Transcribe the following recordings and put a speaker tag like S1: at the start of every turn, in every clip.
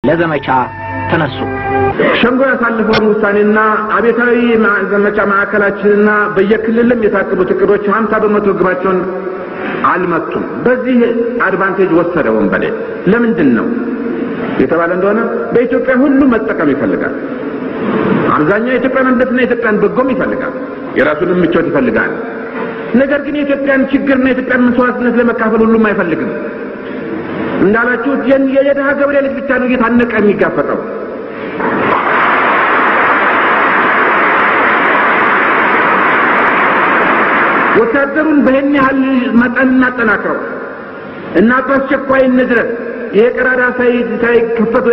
S1: ለዘመቻ ተነሱ።
S2: ሸንጎ ያሳለፈውን ውሳኔና አቤታዊ ዘመቻ ማዕከላችንና በየክልልም የታቀዱት እቅዶች 50% ግባቸውን አልመቱም። በዚህ አድቫንቴጅ ወሰደ ወንበዴ። ለምንድን ነው የተባለ እንደሆነ በኢትዮጵያ ሁሉ መጠቀም ይፈልጋል። አብዛኛው የኢትዮጵያን አንድነትና የኢትዮጵያን በጎም ይፈልጋል፣ የራሱን ምቾት ይፈልጋል። ነገር ግን የኢትዮጵያን ችግርና የኢትዮጵያን መስዋዕትነት ለመካፈል ሁሉም አይፈልግም። እንዳላችሁት የደሃ ገበሬ ልጅ ብቻ ነው እየታነቀ የሚጋፈጠው። ወታደሩን በእኛ ያህል መጠን እናጠናክረው እና በአስቸኳይ እንድረስ የቀራዳ ሳይከፈት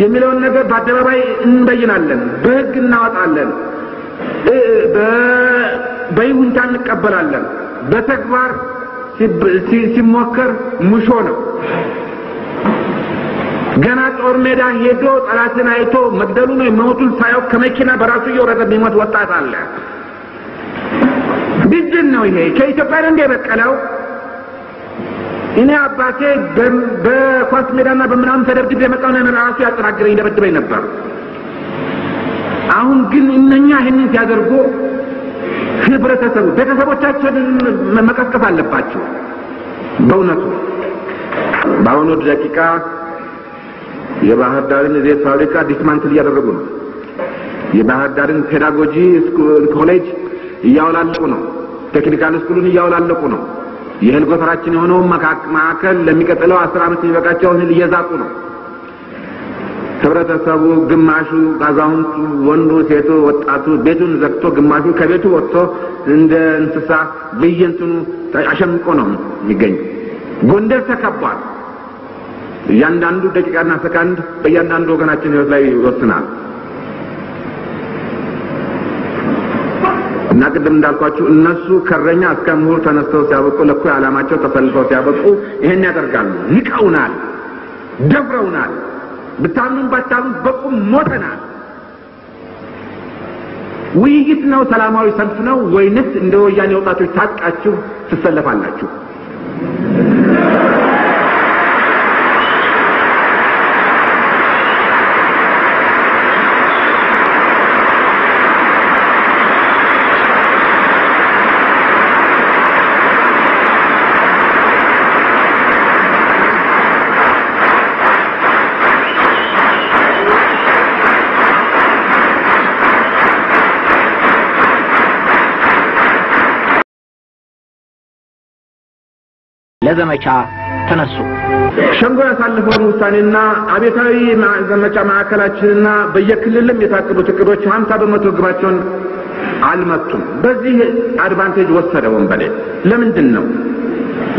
S2: የሚለውን ነገር በአደባባይ እንበይናለን፣ በህግ እናወጣለን፣ በይሁንታ እንቀበላለን። በተግባር ሲሞከር ሙሾ ነው። ገና ጦር ሜዳ ሄዶ ጠላትን አይቶ መግደሉ ነው መሞቱን ሳያውቅ ከመኪና በራሱ እየወረደ የሚሞት ወጣት አለ። ቢጅን ነው ይሄ ከኢትዮጵያ እንደ በቀለው። እኔ አባቴ በኳስ ሜዳና በመናም ተደርድቤ የመጣው ነው ራሱ ያጠራግረኝ እንደበደበኝ ነበር። አሁን ግን እነኛ ይሄንን ሲያደርጉ ህብረተሰቡ ቤተሰቦቻቸውን መቀስቀስ አለባቸው። በእውነቱ በአሁኑ ደቂቃ የባህር ዳርን ዘይት ፋብሪካ ዲስማንትል እያደረጉ ነው። የባህር ዳርን ፔዳጎጂ ኮሌጅ እያወላለቁ ነው። ቴክኒካል ስኩሉን እያወላለቁ ነው። የእህል ጎተራችን የሆነው ማዕከል ለሚቀጥለው 10 ዓመት የሚበቃቸው እህል እየዛቁ ነው። ህብረተሰቡ ግማሹ አዛውንቱ፣ ወንዱ፣ ሴቱ፣ ወጣቱ ቤቱን ዘግቶ ግማሹ ከቤቱ ወጥቶ እንደ እንስሳ በየእንትኑ አሸምቆ ነው የሚገኝ። ጎንደር ተከቧል። እያንዳንዱ ደቂቃና ሰከንድ በእያንዳንዱ ወገናችን ህይወት ላይ ይወስናል። እና ቅድም እንዳልኳችሁ እነሱ ከረኛ እስከ ምሁር ተነስተው ሲያበቁ ለኮ ዓላማቸው ተፈልፈው ሲያበቁ ይሄን ያደርጋሉ። ንቀውናል፣ ደፍረውናል። ብታምኑም ባታምኑ በቁም ሞተናል። ውይይት ነው፣ ሰላማዊ ሰልፍ ነው ወይንስ እንደ ወያኔ ወጣቶች ታጥቃችሁ ትሰለፋላችሁ?
S1: ለዘመቻ ተነሱ።
S2: ሸንጎ ያሳለፈውን ውሳኔና አቤታዊ ዘመቻ ማዕከላችንና በየክልልም የታቀዱት እቅዶች 50% ግባቸውን አልመቱም። በዚህ አድቫንቴጅ ወሰደ ወንበዴ። ለምንድን ነው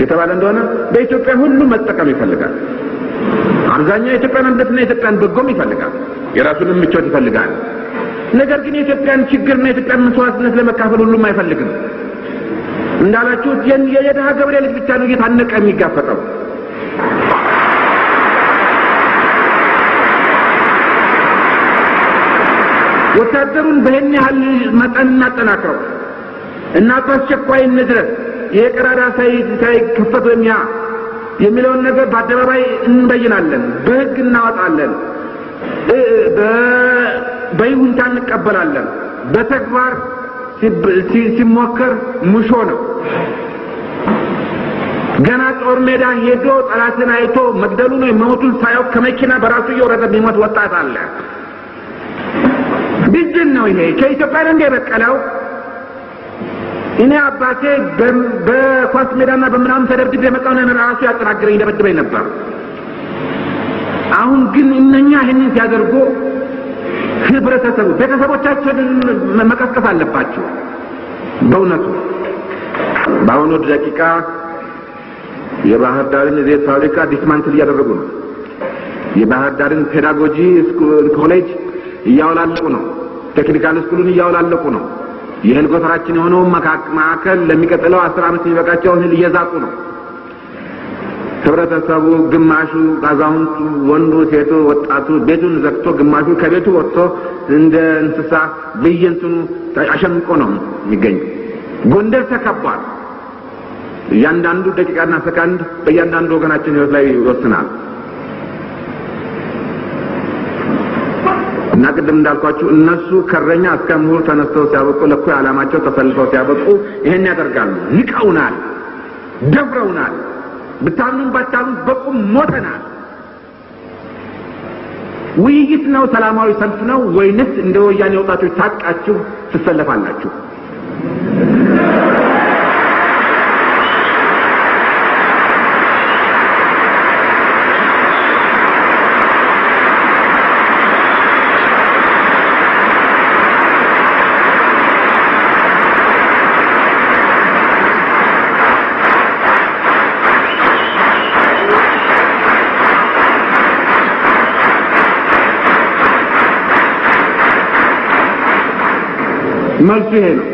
S2: የተባለ እንደሆነ በኢትዮጵያ ሁሉ መጠቀም ይፈልጋል። አብዛኛው የኢትዮጵያን አንድነትና የኢትዮጵያን በጎም ይፈልጋል፣ የራሱን ምቾት ይፈልጋል። ነገር ግን የኢትዮጵያን ችግርና የኢትዮጵያን መስዋዕትነት ለመካፈል ሁሉም አይፈልግም። እንዳላችሁት የደሃ ገበሬ ልጅ ብቻ ነው እየታነቀ የሚጋፈጠው። ወታደሩን በእኛ ያህል መጠን እናጠናክረው እና በአስቸኳይ እንድረስ የቀራዳ ሳይከፈት የሚለውን ነገር በአደባባይ እንበይናለን፣ በህግ እናወጣለን፣ በይሁንታ እንቀበላለን። በተግባር ሲሞከር ሙሾ ነው። ገና ጦር ሜዳ ሄዶ ጠላትን አይቶ መግደሉ ነው መሞቱን ሳያውቅ ከመኪና በራሱ እየወረደ የሚሞት ወጣት አለ። ቢጅን ነው ይሄ ከኢትዮጵያ እንደ በቀለው። እኔ አባቴ በኳስ ሜዳና በመናም ተደርድቤ የመጣው ነው ራሱ ያጠራግረኝ እንደበደበኝ ነበር። አሁን ግን እነኛ ይሄንን ሲያደርጉ ህብረተሰቡ ቤተሰቦቻቸውን መቀስቀስ አለባቸው። በእውነቱ በአሁኑ ደቂቃ የባህር ዳርን ዘይት ፋብሪካ ዲስማንትል እያደረጉ ነው። የባህር ዳርን ፔዳጎጂ ኮሌጅ እያወላለቁ ነው። ቴክኒካል ስኩሉን እያወላለቁ ነው። የእህል ጎተራችን የሆነው ማዕከል ለሚቀጥለው 10 ዓመት የሚበቃቸው እህል እየዛቁ ነው። ህብረተሰቡ ግማሹ አዛውንቱ፣ ወንዱ፣ ሴቱ፣ ወጣቱ ቤቱን ዘግቶ ግማሹ ከቤቱ ወጥቶ እንደ እንስሳ በየእንትኑ አሸምቆ ነው የሚገኝ። ጎንደር ተከቧል። እያንዳንዱ ደቂቃና ሰከንድ በእያንዳንዱ ወገናችን ህይወት ላይ ይወስናል። እና ቅድም እንዳልኳችሁ እነሱ ከረኛ እስከ ምሁር ተነስተው ሲያበቁ ለኩ ዓላማቸው ተሰልፈው ሲያበቁ ይሄን ያደርጋሉ ንቀውናል ደፍረውናል በታምኑም ባታምኑ በቁም ሞተናል ውይይት ነው ሰላማዊ ሰልፍ ነው ወይንስ እንደ ወያኔ ወጣቶች ታቃችሁ ትሰለፋላችሁ መልሱ ይሄ ነው